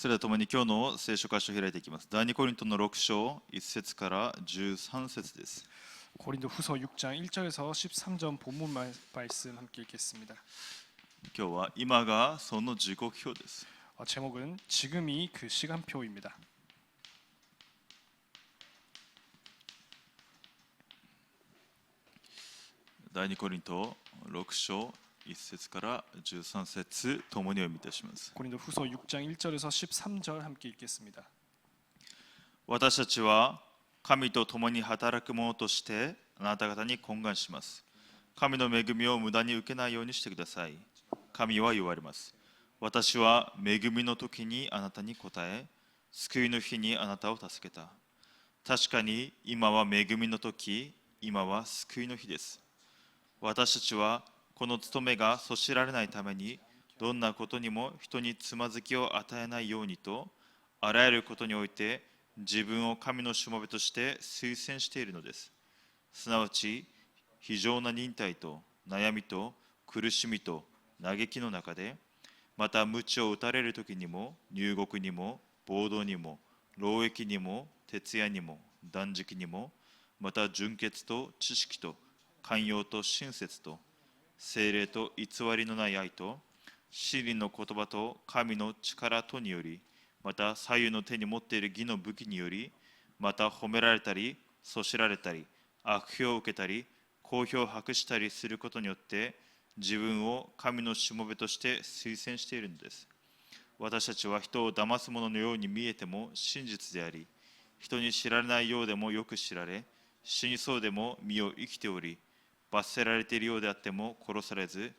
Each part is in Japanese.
それでは共に今日の聖書箇所を開いていきます。第2コリントの6章1節から13節です。 고린도후서 6장 1절에서 13절 본문 말씀 함께 읽겠습니다. 今日は今がその時刻表です。 제목은 지금이 그 시간표입니다. 第2コリント6章1節から13節ともに読みいたします。 고린도후서 6장 1절에서 13절 함께 읽겠습니다. 私たちは神と共に働く者としてあなた方に懇願します。神の恵みを無駄に受けないようにしてください。神は言われます。私は恵みの時にあなたに答え、救いの日にあなたを助けた。確かに今は恵みの時、今は救いの日です。私たちはこの務めがそしられないために、どんなことにも人につまずきを与えないようにと、あらゆることにおいて自分を神のしもべとして推薦しているのです。すなわち、非常な忍耐と悩みと苦しみと嘆きの中で、また鞭を打たれる時にも、入獄にも、暴動にも、労役にも、徹夜にも、断食にも、また純潔と知識と、寛容と親切と、聖霊と偽りのない愛と、真理の言葉と神の力とにより、また左右の手に持っている義の武器により、また褒められたり、そしられたり、悪評を受けたり、好評を博したりすることによって、自分を神のしもべとして推薦しているのです。私たちは人を騙す者のように見えても真実であり、人に知られないようでもよく知られ、死にそうでも身を生きており、罰せられているようであっても殺されず、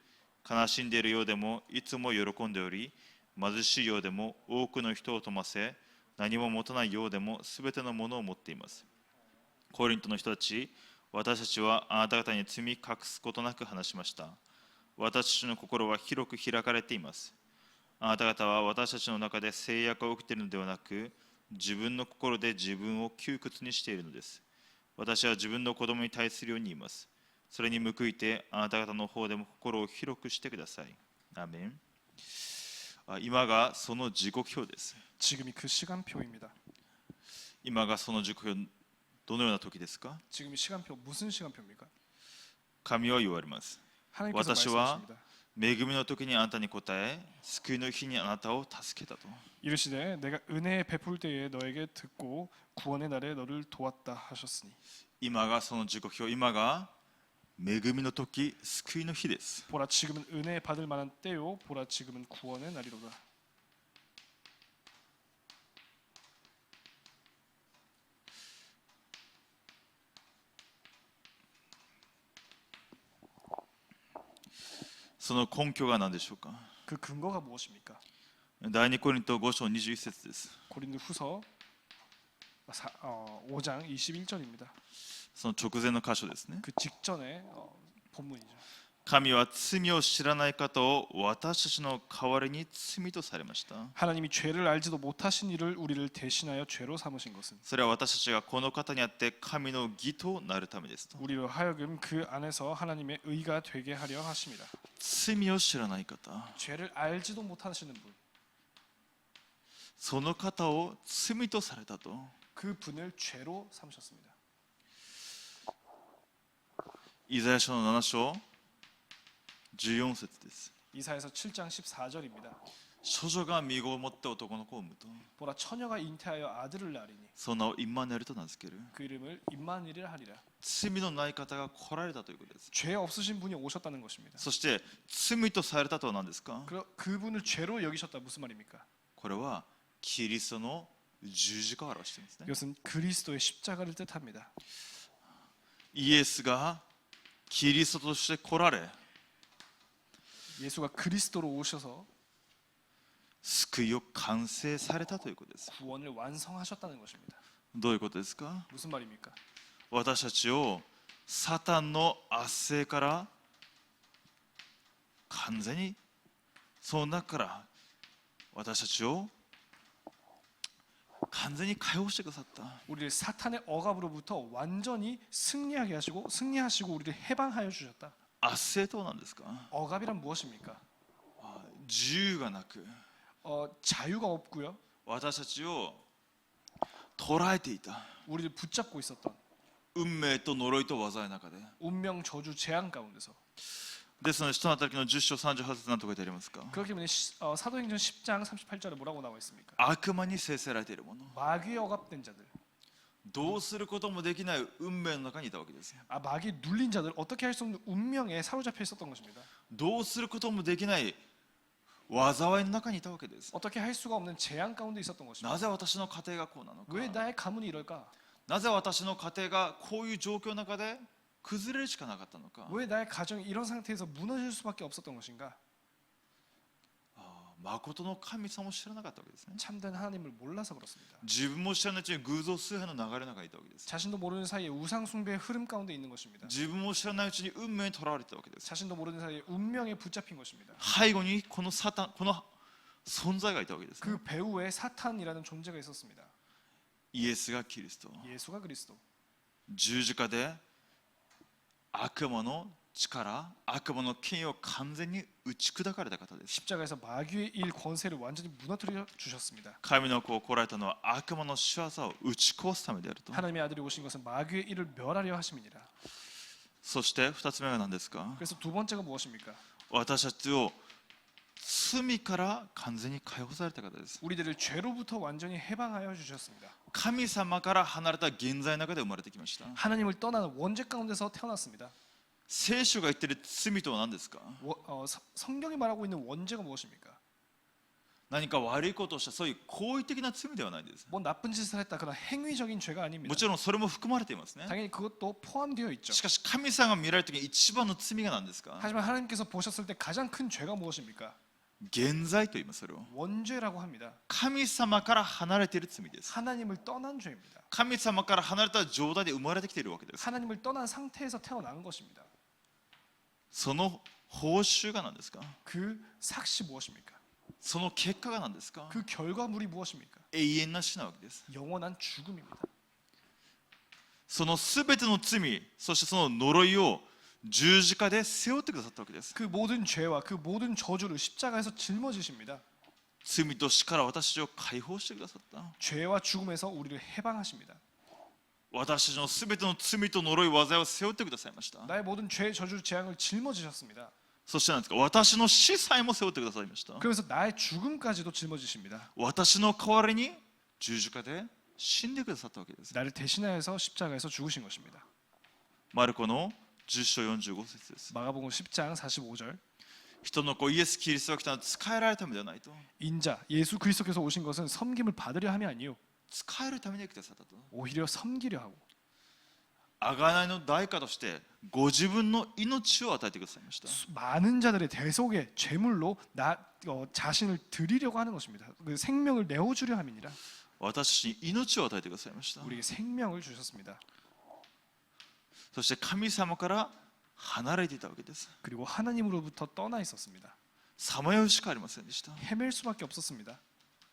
悲しんでいるようでもいつも喜んでおり、貧しいようでも多くの人を富ませ、何も持たないようでもすべてのものを持っています。コリントの人たち、私たちはあなた方に罪隠すことなく話しました。私たちの心は広く開かれています。あなた方は私たちの中で制約を受けているのではなく、自分の心で自分を窮屈にしているのです。私は自分の子供に対するように言います。それに報いてあなた方の方でも心を広くしてください。アーメン。今がその時刻表です。 지금이 그 시간표입니다. 今がその時刻表、どのような時ですか？ 지금이 시간표 무슨 시간표입니까? 神は言われます。 하나님께서 私は 말씀하십니다. 恵みの時にあなたに答え、救いの日にあなたを助けたと。 이르시되 내가 은혜에 베풀 때에 너에게 듣고 구원의 날에 너를 도왔다 하셨으니. 今がその時刻表、今が恵みの時、救いの日です。 보라 지금은 은혜 받을 만한 때요. 보라 지금은 구원의 날이로다. その根拠が何でしょうか？ 그 근거가 무엇입니까? 第2コリント5章21節です。 고린도후서 5장 21절입니다. その直前の箇所ですね。 그 직전에 본문이죠. 神は罪を知らない方を私たちの代わりに罪とされました。 하나님이 죄를 알지도 못하신 이를 우리를 대신하여 죄로 삼으신 것은 それは私たちがこの方にあって神の義となるためですと。 우리로 하여금 그 안에서 하나님의 의가 되게 하려 하십니다. 罪を知らない方、 죄를 알지도 못하시는 분, その方を罪とされたと。 그 분을 죄로 삼으셨습니다. イザヤ書の7章14節です。 이사야서 7장 14절입니다. 処女が身ごもって男の子を産むと、 보라 처녀가 잉태하여 아들을 낳으리니 その名をインマヌエルと名付ける。 그 이름을 임마누엘이라 하리라. 罪のない方が来られたということです。 죄 없으신 분이 오셨다는 것입니다. そして罪とされたとは何ですか？ 그분을 죄로 여기셨다 무슨 말입니까? これはキリストの十字架を表しているんですね。 이것은 그리스도의 십자가를 뜻합니다. イエスがキリストとして来られ、 예수가 그리스도로 오셔서 救いを完成されたということです。 구원을 완성하셨다는 것입니다. どういうことですか？ 무슨 말입니까? 私たちをサタンの圧政から完全に、その中から私たちを完全に解放してくださった。 우리를 사탄의 억압으로부터 완전히 승리하시고 우리를 해방하여 주셨다. 圧政とは何ですか？ 억압이란 무엇입니까? 自由がなく、 자유가 없고요. 私たちを捉えていた 우리를 붙잡고 있었던 運命と呪いと災いの中で 운명, 저주, 재앙 가운데서. ですので、使徒の働きの10章38節何と書いてありますか？ 그렇기 때문에 사도행전 10장 38절에 뭐라고 나와 있습니까? 悪魔に制せられている者 마귀에 억압된 자들, どうすることもできない運命の中にいたわけです。 마귀에 눌린 자들, 어떻게 할 수 없는 운명에 사로잡혀 있었던 것입니다. どうすることもできない災いの中にいたわけです。 어떻게 할 수가 없는 재앙 가운데 있었던 것입니다. なぜ私の家庭がこうなのか、 왜 나의 가문이 이럴까? なぜ私の家庭がこういう状況の中で崩れるしかなかったのか、 왜 나의 가정이 이런 상태에서 무너질 수밖에 없었던 것인가? 誠の神様を知らなかったわけですね。 참된 하나님을 몰라서 그렇습니다. 自分も知らないうちに偶像崇拝の流れの中にいたわけです。 자신도 모르는 사이에 우상 숭배의 흐름 가운데 있는 것입니다. 自分も知らないうちに運命にとらわれていたわけです。 자신도 모르는 사이에 운명에 붙잡힌 것입니다. 背後にこのサタン、この存在がいたわけですね。 그 배후에 사탄이라는 존재가 있었습니다. イエスがキリスト、 예수가 그리스도. 十字架で悪魔の力、悪魔の権威を完全に打ち砕かれた方です。 십자가에서 마귀의 일 권세를 완전히 무너뜨려 주셨습니다. 神の子を来られたのは悪魔の仕業を打ち壊すためであると。 하나님의 아들이 오신 것은 마귀의 일을 멸하려 하심이니라. そして2つ目が何ですか？ 그래서 두 번째가 무엇입니까? 私たちを罪から完全に解放された方です。 우리들을 죄로부터 완전히 해방하여 주셨습니다. 神様から離れた現在の中で生まれてきました。 하나님을 떠나는 원죄 가운데서 태어났습니다. 聖書が言っている罪とは何ですか？ 성경이 말하고 있는 원죄가 무엇입니까? 何か悪いことをしたそういう行為的な罪ではないんです。 뭐 나쁜 짓을 했다 그런 행위적인 죄가 아닙니다. もちろんそれも含まれていますね。 당연히 그것도 포함되어 있죠. しかし神様が見られる時に一番の罪が何ですか？ 하지만 하나님께서 보셨을 때 가장 큰 죄가 무엇입니까? 現在と言います。それを 원죄라고 합니다. 神様から離れている罪です。 하나님을 떠난 죄입니다. 神様から離れた状態で生まれてきているわけです。 하나님을 떠난 상태에서 태어난 것입니다. その報酬が何ですか？ 그 삭시 무엇입니까? その結果が何ですか？ 그 결과물이 무엇입니까? 永遠な死なわけです。 영원한 죽음입니다. そのすべての罪、そしてその呪いを十字架で背負ってくださったわけです。 그 모든 죄와 그 모든 저주를 십자가에서 짊어지십니다. 罪と死から私たちを解放してくださった。 죄와 죽음에서 우리를 해방하십니다. 私たちのすべての罪と呪い、災いを背負ってくださいました。 나의 모든 죄, 저주, 재앙을 짊어지셨습니다. そして何ですか？私の死さえも背負ってくださいました。 그러면서 나의 죽음까지도 짊어지십니다. 私の代わりに十字架で死んでくださったわけです。 나를 대신하여서 십자가에서 죽으신 것입니다. マルコの10章45節です。 마가복음 10장 45절. 人の子イエス・キリストが来たのは仕えられるためではないと。 인자 예수 그리스도께서 오신 것은 섬김을 받으려 함이 아니요 仕えるために来てくださったと。 오히려 섬기려 하고 贖いの代価としてご自分の命を与えてくださいました。 많은 자들의 대속의 제물로 자신을 드리려고 하는 것입니다. 그 생명을 내어주려 함이니라. 私に命を与えてくださいました。 우리에게 생명을 주셨습니다. そして神様から離れていたわけです。 그리고 하나님으로부터 떠나 있었습니다. さまようしかありませんでした。 헤맬 수밖에 없었습니다.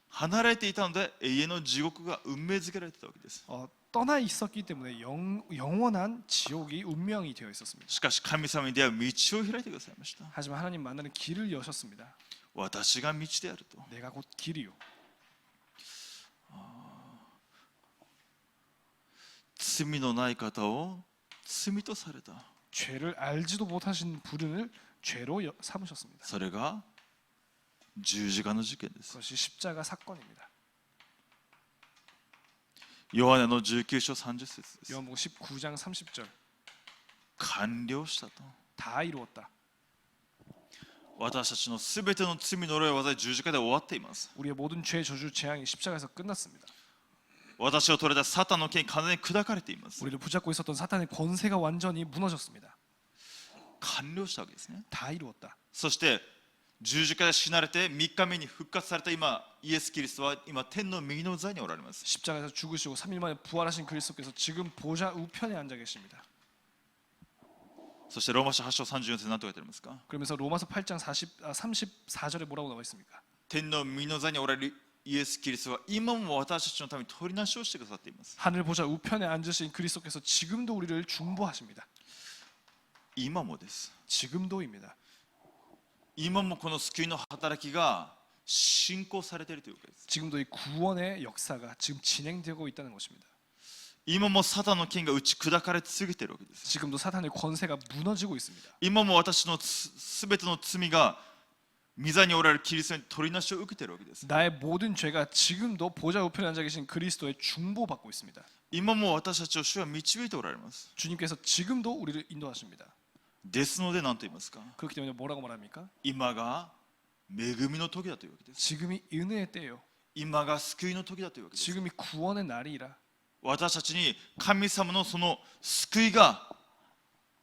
離れていたので永遠の地獄が運命づけられていたわけです。 떠나 있었기 때문에 영원한 지옥이 운명이 되어 있었습니다. しかし神様に出会う道を開いてくださいました。 하지만 하나님 만나는 길을 여셨습니다. 私が道であると。 내가 곧 길이요. 罪のない方を罪とされた。 죄를 알지도 못하신 불운을 죄로 삼으셨습니다. それが十字架の事件です。 그것이 십자가 사건입니다. ヨハネの19章30節です。 요한복음 19장 30절. 完了したと。 다 이루었다. 私たちのすべての罪の呪いを災い十字架で終わっています。 우리의 모든 죄, 저주, 재앙이 십자가에서 끝났습니다. 私を取れたサタンの権威完全に砕かれています。 우리를 붙잡고 있었던 사탄의 권세가 완전히 무너졌습니다. 完了したわけですね。 다 이루었다. そして十字架で死なれて3日目に復活された今イエス・キリストは今天の右の座におられます。 십자가에서 죽으시고 3일 만에 부활하신 그리스도께서 지금 보좌 우편에 앉아 계십니다. そしてローマ書8章34節何と書いてありますか？ 그러면서 로마서 8장 34절에 뭐라고 나와 있습니까? 天の右の座におられるイエス・キリストは今も私たちのために取りなしをしてくださっています。 하늘 보좌 우편에 앉으신 그리스도께서 지금도 우리를 중보하십니다. 今もです。 지금도입니다. 今もこの救いの働きが信仰されているというわけです。 지금도 이 구원의 역사가 지금 진행되고 있다는 것입니다. 今もサタンの剣が打ち砕かれ続けているわけです。 지금도 사탄의 권세가 무너지고 있습니다. 今も私のすべての罪が御座におられるキリストに取りなしを受けているわけです。 나의 모든 죄가 지금도 보좌 우편에 앉아 계신 그리스도의 중보받고 있습니다. 今も私たちを主は導いておられます。 주님께서 지금도 우리를 인도하십니다. ですので何と言いますか。 그렇기 때문에 뭐라고 말합니까? 今が恵みの時だというわけです。 지금이 은혜의 때요. 今が救いの時だというわけです。 지금이 구원의 날이라. 私たちに神様のその救いが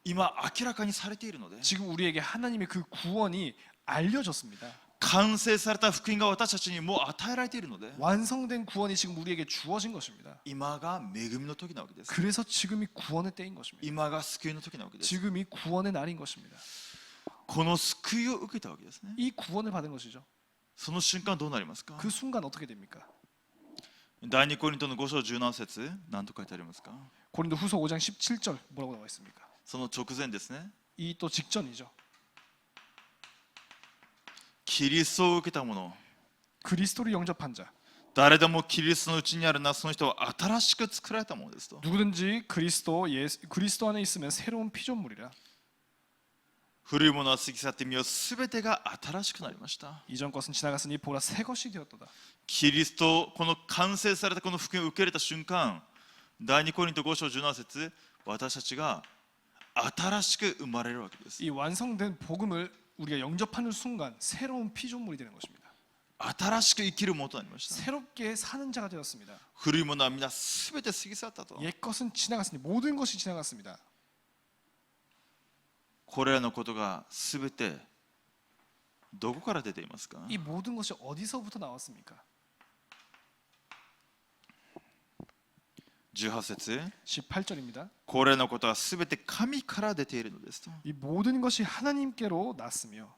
今明らかにされているので、 지금 우리에게 하나님의 그 구원이 알려졌습니다. 完成された福音が私たちにもう与えられているので、 완성된 구원이 지금 우리에게 주어진 것입니다. 今が恵みの時なわけです。 그래서 지금이 구원의 때인 것입니다. 今が救いの時なわけです。 지금이 구원의 날인 것입니다. この救いを受けたわけですね。 이 구원을 받은 것이죠. その瞬間どうなりますか。 그 순간 어떻게 됩니까? 第二コリントの5章17節何と書いてありますか。 고린도 후서 5장 17절 뭐라고 나와 있습니까? その直前ですね。 이 또 직전이죠. キリストを受けた者、 그리스도를 영접한 자. 誰でもキリストのうちにあるな、その人は新しく作られたものですと。 누구든지 그리스도 안에 있으면 새로운 피조물이라. 古いものは過ぎ去ってみよ、すべてが新しくなりました。 이전 것은 지나갔으니 보라 새 것이 되었도다. キリスト、この完成されたこの福音を受け入れた瞬間、第二コリント5章17節、私たちが新しく生まれるわけです。 이 완성된 복음을 우리가 영접하는 순간 새로운 피조물이 되는 것입니다. 新しく生きるものとなりました。 새롭게 사는 자가 되었습니다. 古いものは皆すべて過ぎ去ったと。 옛 것은 지나갔으니 모든 것이 지나갔습니다. これらのことがすべてどこから出ていますか。 이 모든 것이 어디서부터 나왔습니까? 18節 18절입니다. これらのことはすべて神から出ているのですと。 이 모든 것이 하나님께로 났으며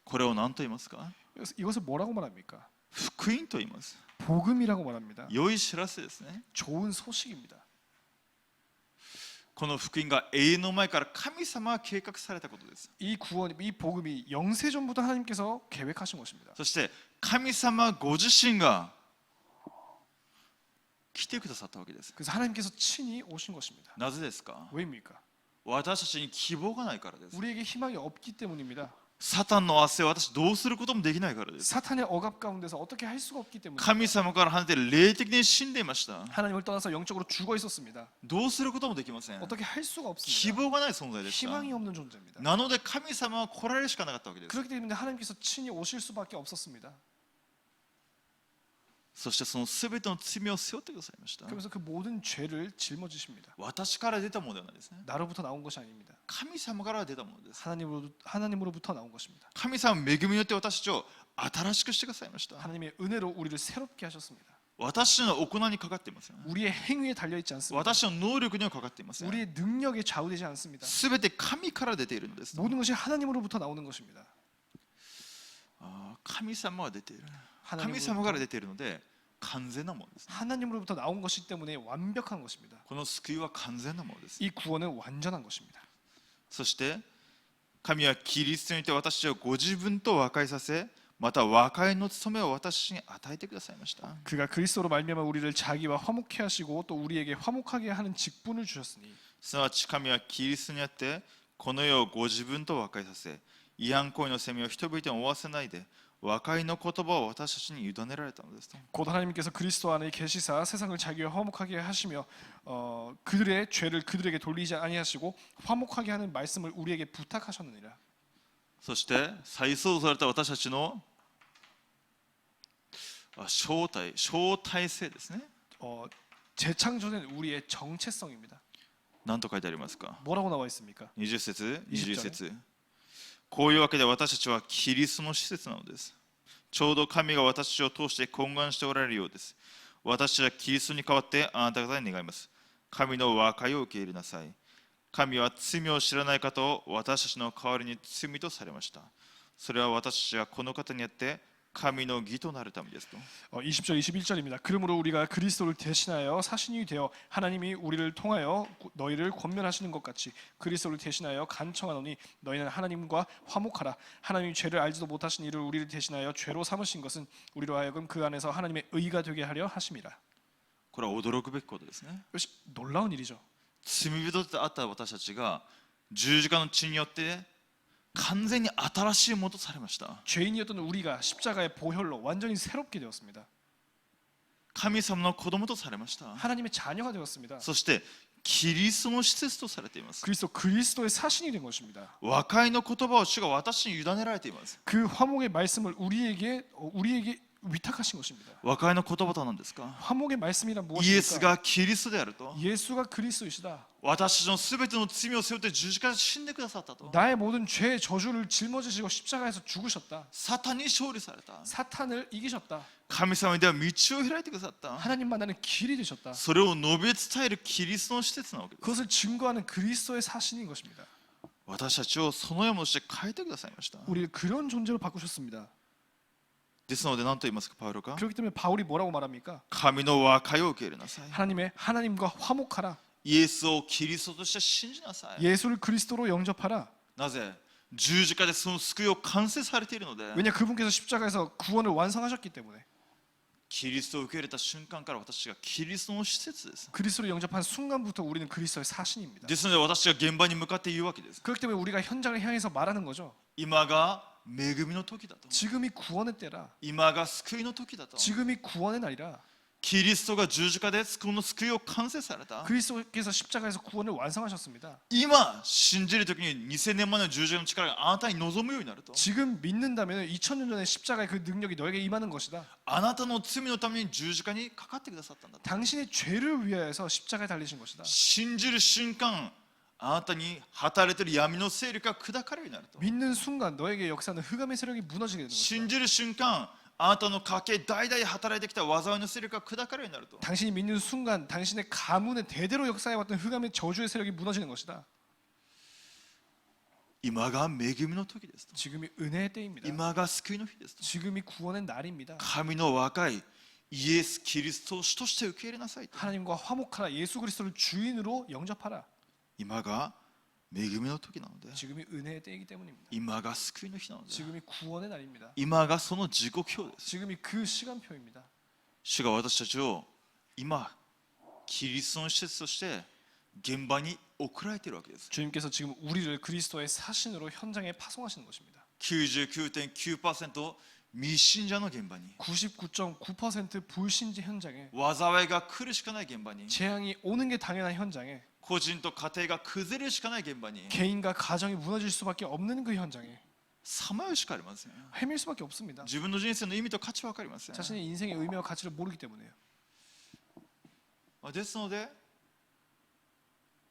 これを何と言いますか。 이것을 뭐라고 말합니까? 福音と言います。 복음이라고 말합니다. 良い知らせですね。 좋은 소식입니다. この福音が永遠の前から神様が計画されたことです。 이 구원, 이 복음이 영세 전부터 하나님께서 계획하신 것입니다. そして神様ご自身が来てくださったわけです。 그래서 하나님께서 친히 오신 것입니다. なぜですか。 왜입니까? 私たちに希望がないからです。 우리에게 희망이 없기 때문입니다. サタンの圧政を私どうすることもできないからです。 사탄의 억압 가운데서 어떻게 할 수가 없기 때문에 神様から離れて霊的に死んでいました。 하나님을 떠나서 영적으로 죽어 있었습니다. どうすることもできません。 어떻게 할 수가 希 없습니다. 望がない存在でした。 희망이 없는 존재입니다. なので神様は来られるしかなかったわけです。 그렇기 때문에 하나님께서 친히 오실 수밖에 없었습니다. そしてそのすべての罪を背負ってくださいました。 그러면서 그 모든 죄를 짊어지십니다. 私から出たものではないですね。 나로부터 나온 것이 아닙니다. 神様から出たものです。 하나님으로부터 나온 것입니다. 神様の恵みによって私たちを新しくしてくださいました。 하나님의 은혜로 우리를 새롭게 하셨습니다. 私の行いにかかっていません。 우리의 행위에 달려 있지 않습니다. 私の能力にはかかっていません。 우리의 능력에 좌우되지 않습니다. すべて神から出ているのです。 모든 것이 하나님으로부터 나오는 것입니다. 神様は出ている。神様から出ているので完全なものです。 하나님으로부터 나온 것이기 때문에 완벽한 것입니다. この救いは完全なものです。 이 구원은 완전한 것입니다. そして神はキリストによって私たちをご自分と和解させ、また和解の務めを私に与えてくださいました。 그가 그리스도로 말미암아 우리를 자기와 화목케 하시고 또 우리에게 화목하게 하는 직분을 주셨으니 すなわち神はキリストにあってこの世をご自分と和解させ、違反行為の責めを人々に負わせないで和解の言葉を私たちに委ねられたのです。 곧 하나님께서 그리스도 안에 계시사 세상을 자기와 화목하게 하시며 그들의 죄를 그들에게 돌리지 아니하시고 화목하게 하는 말씀을 우리에게 부탁하셨느니라. そして再創造された私たちの招待性ですね。 재창조된 우리의 정체성입니다. 何と書いてありますか。 뭐라고 나와 있습니까? 20節、 20 21節。こういうわけで私たちはキリストの施設なのです。ちょうど神が私たちを通して懇願しておられるようです。私たちはキリストに代わってあなた方に願います。神の和解を受け入れなさい。神は罪を知らない方を私たちの代わりに罪とされました。それは私たちがこの方にあって神の義となるためですと。 20절 21절입니다. 그러므로 우리가 그리스도를 대신하여 사신이 되어 하나님이 우리를 통하여 너희를 권면하시는 것 같이 그리스도를 대신하여 간청하노니 너희는 하나님과 화목하라. 하나님이 죄를 알지도 못하신 이를 우리를 대신하여 죄로 삼으신 것은 우리로 하여금 그 안에서 하나님의 의가 되게 하려 하심이라. これは驚くべきことですね。 이것이 놀라운 일이죠. 罪人であった私たちが十字架の血によって完全に新しいものとされました。 죄인이었던 우리가 십자가의 보혈로 완전히 새롭게 되었습니다. 神様の子供とされました。 하나님의 자녀가 되었습니다. そしてキリストの施設とされています。 그리스도의 사신이 된 것입니다. 和解の言葉を主が私に委ねられています。 그 화목의 말씀을 우리에게 위탁하신 것입니다. 和解の言葉とは何ですか？ 화목의 말씀이란 イエス 무엇입니까? がキリストであると。 예수가 그리스도이시다. 私のすべての罪を背負って十字架で死んでくださったと。 나의 모든 죄의 저주를 짊어지시고 십자가에서 죽으셨다. サタンに勝利された。 사탄을 이기셨다. 神様にでは道を開いてくださった。 하나님 만나는 길이 되셨다. それを述べ伝えるキリストの施設なわけです。 그것을 증거하는 그리스도의 사신인 것입니다. 私たちをそのようなものとして変えてくださいました。 우리를 그런 존재로 바꾸셨습니다. ですので何と言いますか、パウロが 그렇기 때문에 바울이 뭐라고 말합니까? 神の和解を受け入れなさい。 하나님과 화목하라. イエスをキリストとして信じなさい。 예수를 그리스도로 영접하라. なぜ？十字架でその救いを完成されているので、 왜냐 그분께서 십자가에서 구원을 완성하셨기 때문에 キリストを受け入れた瞬間から私がキリストの施設です。 그리스도를 영접한 순간부터 우리는 그리스도의 사신입니다. ですので私が現場に向かって言うわけです。 그렇기 때문에 우리가 현장을 향해서 말하는 거죠. 今が恵みの時だと。 지금이 구원의 때라. 今が救いの時だと。 지금이 구원의 날이라. キリストが十字架でこの救いを完成された。 그리스도께서 십자가에서 구원을 완성하셨습니다. 今信じる時に2000年前の十字架の力があなたに望むようになると。 지금 믿는다면 2000년 전에 십자가의 그 능력이 너에게 임하는 것이다. あなたの罪のために十字架にかかってくださったんだと。 당신의 죄를 위하여서 십자가에 달리신 것이다. 信じる瞬間、あなたに働いている闇の勢力が砕かれるようになると。 믿는 순간 너에게 역사하는 흑암의 세력이 무너지게 되는 것이다. 信じる瞬間、あなたの家系代々働いてきた災いの勢力が砕かれるようになると。 당신이 믿는 순간 당신의 가문의 대대로 역사해왔던 흑암의 저주의 세력이 무너지는 것이다. 今が恵みの時ですと。 지금이 은혜의 때입니다. 今が救いの日ですと。 지금이 구원의 날입니다. 神の和解、イエス・キリストを主として受け入れなさいと。 하나님과 화목하라. 예수 그리스도를 주인으로 영접하라. 今が恵みの時なので、 지금이 은혜의 때이기 때문입니다. 今が救いの日なので、 지금이 구원의 날입니다. 今がその時刻表です。 지금이 그 시간표입니다. 主が私たちを今キリストの施設として現場に送られているわけです。 주님께서 지금 우리를 그리스도의 사신으로 현장에 파송하시는 것입니다. 99.9% 未信者の現場に、 99.9% 불신지 현장에, 災いが来るしかない現場に、 재앙이 오는 게 당연한 현장에, 個人と家庭が崩れるしかない現場に 개인과 가정이 무너질 수밖에 없는 그 현장에 さまようしかありません。 헤맬 수밖에 없습니다. 自分の人生の意味と価値は分かりません。 자신의 인생의 의미와 가치를 모르기 때문에요. ですので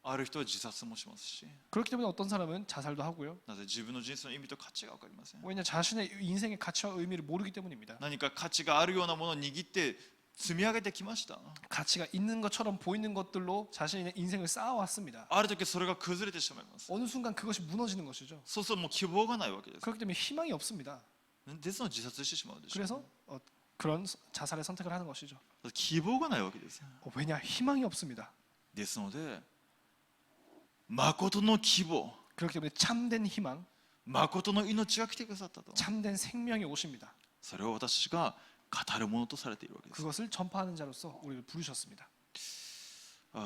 ある人は自殺もしますし、 그렇기 때문에 어떤 사람은 자살도 하고요. なぜ？自分の人生の意味と価値が分かりません。 왜냐 자신의 인생의 가치와 의미를 모르기 때문입니다. 何か価値があるようなものを握って積み上げてきました。 가치가 있는 것처럼 보이는 것들로 자신의 인생을 쌓아왔습니다. ある時それが崩れてしまいます。 어느 순간 그것이 무너지는 것이죠. そうするともう希望がないわけです。 그렇기 때문에 희망이 없습니다. ですので自殺してしまうでしょう。 그래서 그런 자살의 선택을 하는 것이죠. 希望がないわけです。 왜냐 희망이 없습니다. ですので誠の希望、 그렇기 때문에 참된 희망, 誠の命が来てくださったと。 참된 생명이 오십니다. それを私たちが語るものとされているわけです。 그것을 전파하는 자로서 우리를 부르셨습니다.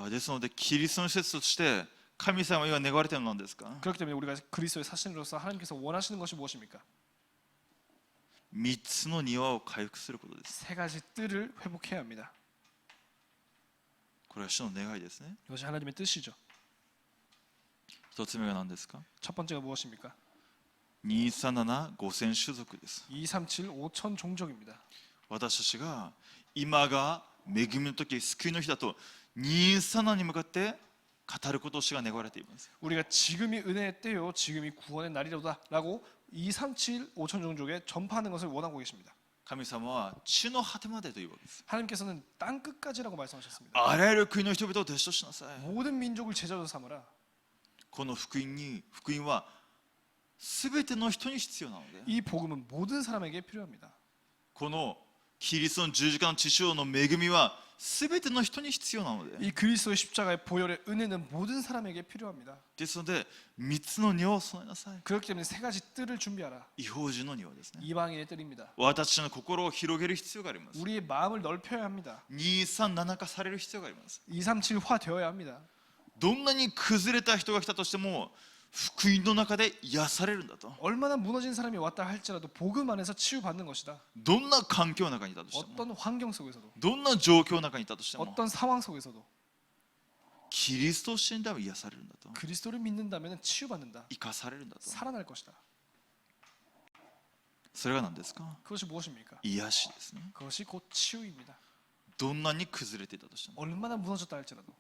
ですのでキリストの施設として神様が願われているのは何ですか？ 그렇기 때문에 우리가 그리스도의 사신으로서 하나님께서 원하시는 것이 무엇입니까? 3つの庭を回復することです。 세 가지 뜰을 회복해야 합니다. これは主の願いですね。 이것이 하나님의 뜻이죠. 1つ目が何ですか？ 첫 번째가 무엇입니까? 237 5000種族です。 237 5천 종족입니다. 私たちが今が恵みの時、救いの日だと237に向かって語ることを主が願われています。 우리가 지금이 은혜의 때요, 지금이 구원의 날이로다라고 237 5천 종족에 전파하는 것을 원하고 계십니다. 神様は地の果てまでというわけです。 하나님께서는 땅 끝까지라고 말씀하셨습니다. あらゆる国の人々を弟子としなさい。 모든 민족을 제자로 삼으라. この福音は全ての人に必要なので、 이 복음은 모든 사람에게 필요합니다. このキリストの十字架の血潮の恵みは全ての人に必要なので、 이 그리스도의 십자가의 보혈의 은혜는 모든 사람에게 필요합니다. ですので3つの庭を備えなさい。 그렇기 때문에 세 가지 뜰을 준비하라. 異邦人の庭ですね。 이방인의 뜰입니다. 私の心を広げる必要があります。 우리의 마음을 넓혀야 합니다. 237化される必要があります。 237화 되어야 합니다. どんなに崩れた人が来たとしても福音の中で癒されるんだと。 얼마나 무너진 사람이 왔다 할지라도 복음 안에서 치유받는 것이다. どんな環境の中にいたとしても、 어떤 환경 속에서도, どんな状況の中にいたとしても、 어떤 상황 속에서도 キリストを信じれば癒されるんだと。 그리스도를 믿는다면 치유받는다. 生かされるんだと。 살아날 것이다. それが何ですか？ 그것이 무엇입니까? 癒しですね。 그것이 곧 치유입니다. どんなに崩れていたとしても、 얼마나 무너졌다 할지라도,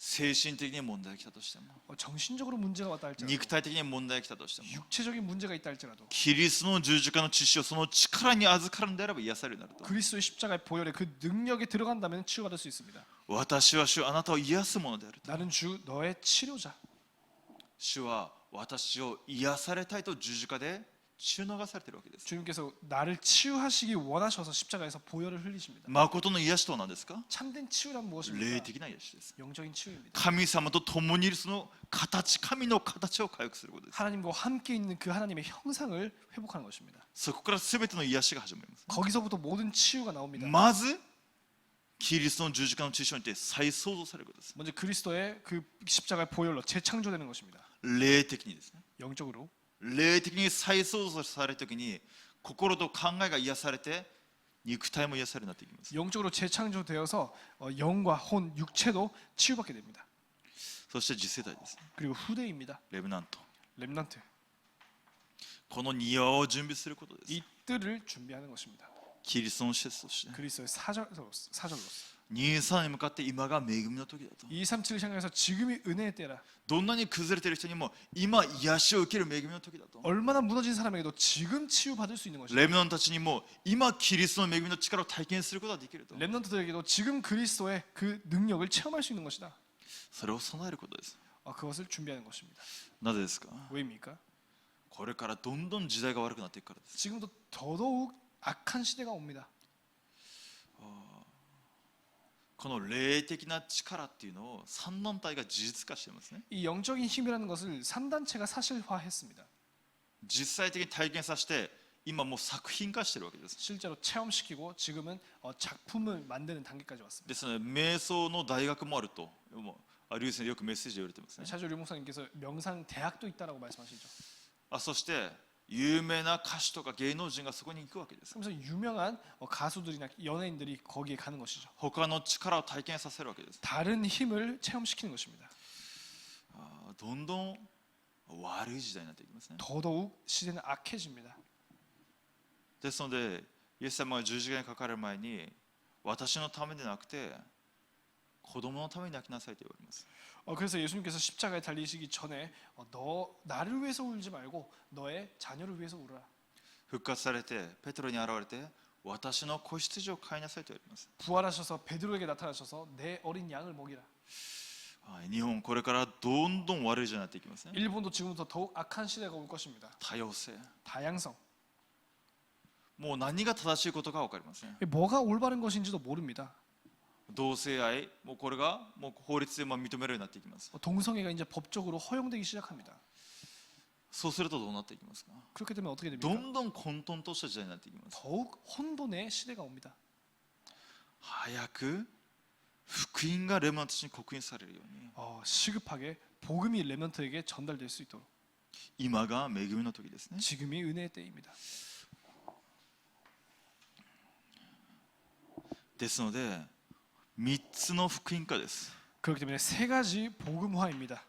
精神的に問題が来たとしても、 정신적으로 문제가 왔다 할지라도, 肉体的に問題が来たとしても、 육체적인 문제가 있다 할지라도 キリストの十字架の血潮その力に預かるんであれば癒されるようになると。 그리스도의 십자가의 보혈에 그 능력에 들어간다면 치유받을 수 있습니다. 私は主、あなたを癒すものであると。 나는 주 너의 치료자. 主は私を癒されたいと十字架で血を流されているわけです。 주님께서 나를 치유하시기 원하셔서 십자가에서 보혈을 흘리십니다. 誠の癒しとは何ですか？ 참된 치유란 霊 무엇입니까? 的な癒しです。 영적인 치유입니다. 神様と共にいるその形、神の形を回復することです。 하나님과 함께 있는 그 하나님의 형상을 회복하는 것입니다. そこから全ての癒しが始まります。 거기서부터 모든 치유가 나옵니다. まずキリストの十字架の血潮にて再創造されることです。 먼저 그리스도의 그 십자가의 보혈로 재창조되는 것입니다. 霊的にですね。 영적으로 霊的に再創造されるときに心と考えが癒されて肉体も癒されるようになっていきます。 영적으로 재창조되어서 영과 혼, 육체도 치유받게 됩니다. そして次世代ですね。 그리고 후대입니다. レブナント。 렘넌트. この庭を準備することです。 이 뜰을 준비하는 것입니다. キリストの施設として 그리스도의 사절로서 23に向かって今が恵みの時だと。 237을 향해서 지금이 은혜의 때라. どんなに崩れている人にも今癒しを受ける恵みの時だと。 얼마나 무너진 사람에게도 지금 치유받을 수 있는 것이다. レブナントたちにも今キリストの恵みの力を体験することができると。 렘넌트들에게도 지금 그리스도의 그 능력을 체험할 수 있는 것이다. それを備えることです。 그것을 준비하는 것입니다. なぜですか？ 왜입니까? これからどんどん時代が悪くなっていくからです。 지금도 더더욱 악한 시대가 옵니다. この霊的な力っていうのを三団体が事実化していますね。 이 영적인 힘이라는 것을 산단체가 사실화했습니다. 実際的に体験させて今もう作品化しているわけです。 실제로 체험시키고 지금은 작품을 만드는 단계까지 왔습니다. ですので瞑想の大学もあると、もうリュウ先生よくメッセージで言われてますね。 차주 류 목사님께서 명상 대학도 있다라고 말씀하시죠. そして有名な歌手とか芸能人がそこに行くわけです。 그래서 유명한 가수들이나 연예인들이 거기에 가는 것이죠. 他の力を体験させるわけです。 다른 힘을 체험시키는 것입니다. どんどん悪い時代になっていきますね。 더더욱 시대는 악해집니다. ですのでイエス様が十字架にかかる前に私のためでなくて子供のために泣きなさいと言われます。 그래서 예수님께서 십자가에 달리시기 전에 너 나를 위해서 울지 말고 너의 자녀를 위해서 울어라. 復活されてペテロに現れて私の子羊を飼いなさいと言われます。 부활하셔서 베드로에게 나타나셔서 내 어린 양을 먹이라. 日本これからどんどん悪い時代になっていきますね。 일본도 지금부터 더욱 악한 시대가 올 것입니다. 多様性、 다양성. もう何が正しいことか分かりません。 뭐가 올바른 것인지도 모릅니다. 同性愛、もうこれがもう法律で認めるようになっていきます。 동성애가 이제 법적으로 허용되기 시작합니다. そうするとどうなっていきますか？ 그렇게 되면 어떻게 ど 됩니까? んどん混沌とした時代になっていきます。 더욱 혼돈의 시대가 옵니다. 早く福音がレモンたちに刻印されるように、 시급하게 복음이 레먼트에게 전달될 수 있도록 今が恵みの時ですね。 지금이 은혜의 때입니다. ですので3つの福音化です。 그렇기 때문에 세 가지 복음화입니다.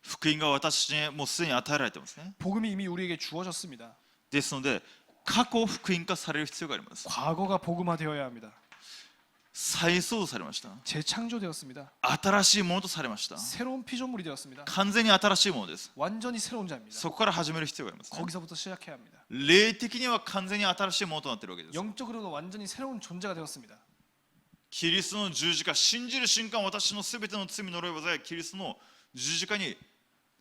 福音が私にもうすでに与えられてますね。 복음이 이미 우리에게 주어졌습니다. ですので過去福音化される必要があります。 과거가 복음화되어야 합니다. 再創造されました。 재창조되었습니다. 新しいものとされました。 새로운 피조물이 되었습니다. 完全に新しいものです。 완전히 새로운 자입니다. そこから始める必要がありますね。 거기서부터 시작해야 합니다. 霊的には完全に新しいものとなっているわけです。 영적으로는 완전히 새로운 존재가 되었습니다. キリストの十字架、信じる瞬間私のすべての罪の呪いを災いキリストの十字架に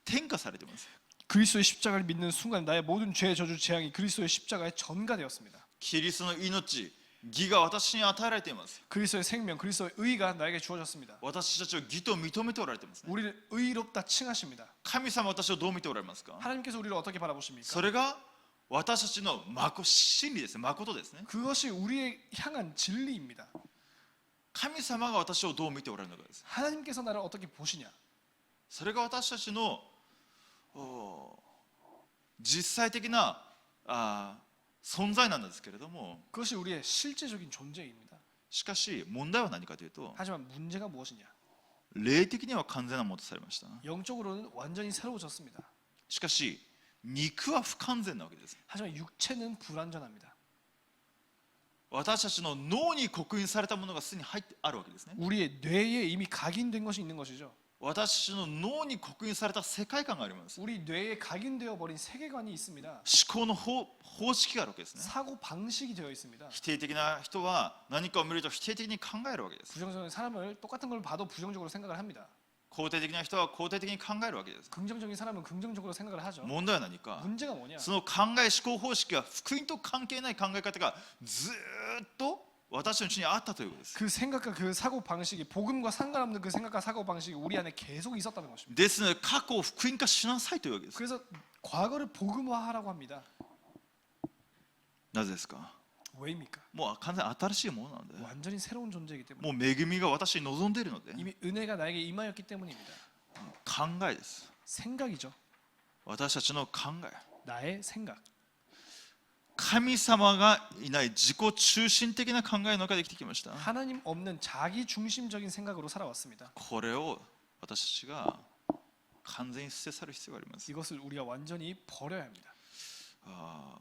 転化されています。 그리스도의 십자가를 믿는 순간 나의 모든 죄, 저주, 재앙이 그리스도의 십자가에 전가되었습니다. キリストの命、義が私に与えられています。 그리스도의 생명, 그리스도의 의가 나에게 주어졌습니다. 私たちを義と認めておられていますね。 우리를 의롭다 칭하십니다. 神様は私をどう見ておられますか？ 하나님께서 우리를 어떻게 바라보십니까? それが私たちの真理ですね。誠ですね。 그것이 우리의 향한 진리입니다. 神様が私をどう見ておられるのかです。 하나님께서 나를 어떻게 보시냐? それが私たちの実際的な存在なんですけれども、 그것이 우리의 실제적인 존재입니다. しかし問題は何かというと、 하지만 문제가 무엇이냐? 霊的には完全なものとされました。 영적으로는 완전히 새로워졌습니다. しかし肉は不完全なわけです。 하지만 육체는 불완전합니다. 私たちの脳に刻印されたものがすでに入ってあるわけですね。 우리의 뇌에 이미 각인된 것이 있는 것이죠. 私たちの脳に刻印された世界観があります。 우리 뇌에 각인되어 버린 세계관이 있습니다. 思考の方式があるわけですね。 사고 방식이 되어 있습니다. 否定的な人は何かを見ると否定的に考えるわけです。 부정적인 사람을 똑같은 걸 봐도 부정적으로 생각을 합니다. 肯定的な人は肯定的に考えるわけです。 긍정적인 사람은 긍정적으로 생각을 하죠. 問題は何か、 문제가 뭐냐? その考え思考方式が福音と関係ない考え方がずーっと私のうちにあったということです。 그 생각과 그 사고 방식이 복음과 상관없는 그 생각과 사고 방식이 우리 안에 계속 있었다는 것입니다. ですので過去を福音化しなさいというわけです。 그래서 과거를 복음화하라고 합니다. なぜですか？ 왜입니까? もう完全に新しいものなので、 완전히 새로운 존재이기 때문에 もう恵みが私に望んでいるので、 이미 은혜가 나에게 임하였기 때문입니다. 考えです。 생각이죠. 私たちの考え。 나의 생각. 神様がいない自己中心的な考えの中で生きてきました。 하나님 없는 자기 중심적인 생각으로 살아왔습니다. これを私たちが完全に捨て去る必要があります。 이것을 우리가 완전히 버려야 합니다.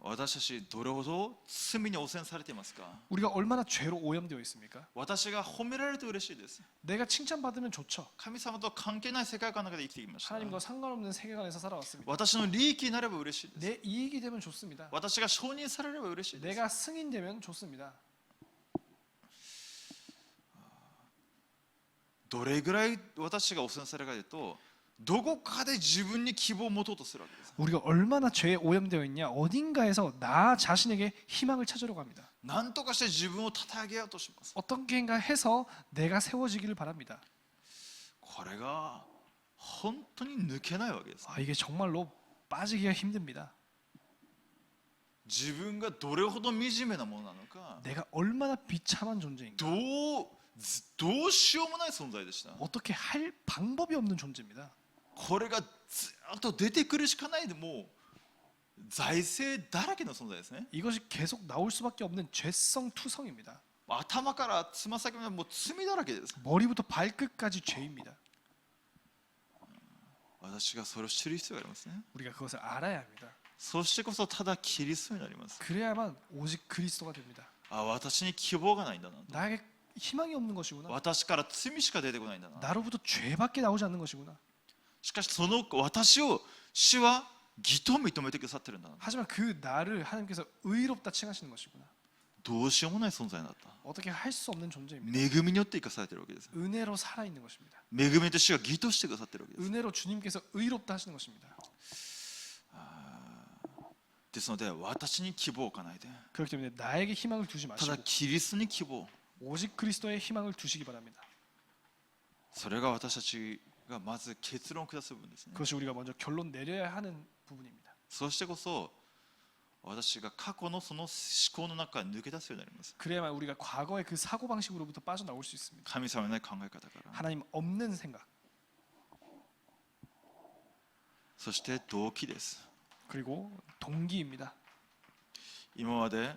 私たちどれほど罪に汚染されていますか？ 우리가 얼마나 죄로 오염되어 있습니까? 私が褒められると嬉しいです。 내가 칭찬받으면 좋죠. 神様と関係ない世界観の中で生きてきました。 하나님과 상관없는 세계관에서 살아왔습니다. 私の利益になれば嬉しいです。 내 이익이 되면 좋습니다. 私が承認されれば嬉しいです。 내가 승인되면 좋습니다. どれぐらい私が汚染されるかというと、どこかで自分に希望を持とうとするわけです。 우리가 얼마나 죄에 오염되어 있냐? 어딘가에서 나 자신에게 희망을 찾으려고 합니다. 何とかして自分をたたえ上げようとします。 어떻게인가 해서 내가 세워지기를 바랍니다. これが本当に抜けないわけです。 이게 정말로 빠지기가 힘듭니다. 自分がどれほど惨めなものなのか、 내가 얼마나 비참한 존재인가? どうしようもない存在でした。 어떻게 할 방법이 없는 존재입니다. これがずっと出てくるしかないで、もう財政だらけの存在ですね。 이것이 계속 나올 수밖에 없는 죄성 투성입니다. 頭からつま先までもう罪だらけです。 머리부터 발끝까지 죄입니다. 私がそれを知る必要がありますね。 우리가 그것을 알아야 합니다. そしてこそただキリストになります。 그래야만 오직 그리스도가 됩니다. 私に希望がないんだなと。 나에게 희망이 없는 것이구나. 私から罪しか出てこないんだな。 나로부터 죄밖에 나오지 않는 것이구나. しかしその私を主は義と認めてくださってるんだな。 하지만 그 나를 하나님께서 의롭다 칭하시는 것이구나. どうしようもない存在だった。 어떻게 할 수 없는 존재입니다. 恵みによって生かされているわけです。 은혜로 살아있는 것입니다. 恵みによって主が義としてくださっているわけです。 은혜로 주님께서 의롭다 하시는 것입니다. ですので私に希望を置かないで、 그렇기 때문에 나에게 희망을 두지 た 마시고 だキリストに希望。 오직 그리스도의 희망을 두시기 바랍니다. それが私たちがまず結論を下す部分ですね。 그것이 우리가 먼저 결론 내려야 하는 부분입니다. そしてこそ私が過去のその思考の中から抜け出すようになります。 그래야만 우리가 과거의 그 사고 방식으로부터 빠져나올 수 있습니다. 神様のない考え方から。 하나님 없는 생각, そして動機です。 그리고 동기입니다. 今まで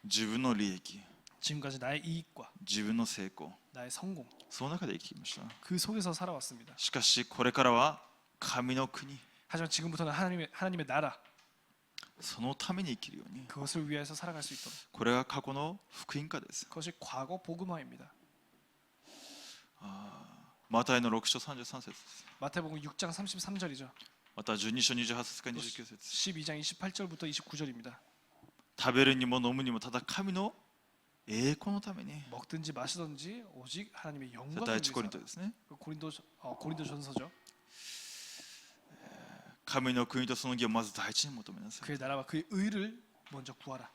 自分の利益、 지금까지 나의 이익과 自分の成功、 나의 성공, その中で生きてきました。 그 속에서 살아왔습니다. しかしこれからは神の国、 하지만 지금부터는 하나님의 나라, そのために生きるように。 그것을 위해서 살아갈 수 있도록. これが過去の福音化です。 그것이 과거 복음화입니다. マタイの6章33節です。 마태복음 6장 33절이죠. また12章28節から29節。 12장 28절부터 29절입니다. 食べるにも飲むにもただ神の栄光のために。 먹든지 마시든지 오직 하나님의 영광을 第 위해서. 一コリントですね。 고린도전서죠. 神の国とその義をまず第一に求めなさい。 그의 나라와 그의 의를 먼저 구하라.